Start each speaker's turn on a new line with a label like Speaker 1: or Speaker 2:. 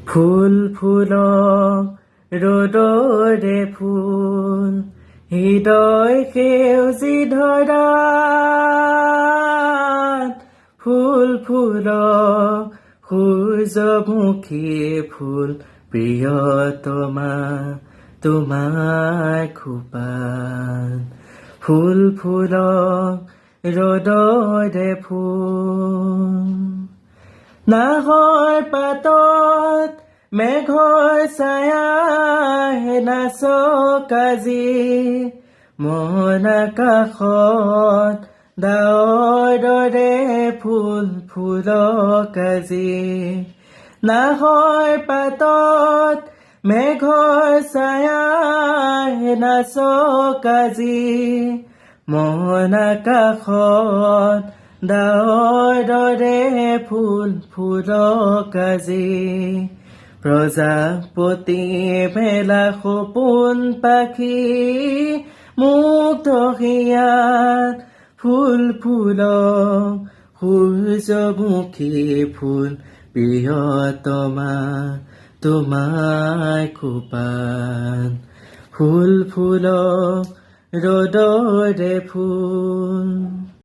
Speaker 1: ফুল ফুলক ৰ'দৰে ফুল হৃদয় সেউজী ধৰাত ফুল ফুলক সূৰ্যমুখী ফুল প্ৰিয়তমা তোমাৰ খোপাত ফুল ফুলক ৰ'দৰে ফুল নাহৰ পাতত মেঘৰ ছায়াহে নাচক আজি মন আকাশত ডাৱৰ দৰে ফুল ফুলক আজি নাহৰ পাতত মেঘৰ ছায়াহে নাচক আজি মন আকাশত ডাৱৰ দৰে ফুল ফুলক আজি প্ৰজাপতি মেলা সপোন পাখি মুক্ত হিয়াত ফুল ফুলক সূৰ্যমুখী ফুল প্ৰিয়তমা তোমাৰ খোপাত ফুল ফুলক ৰ'দৰে ফুল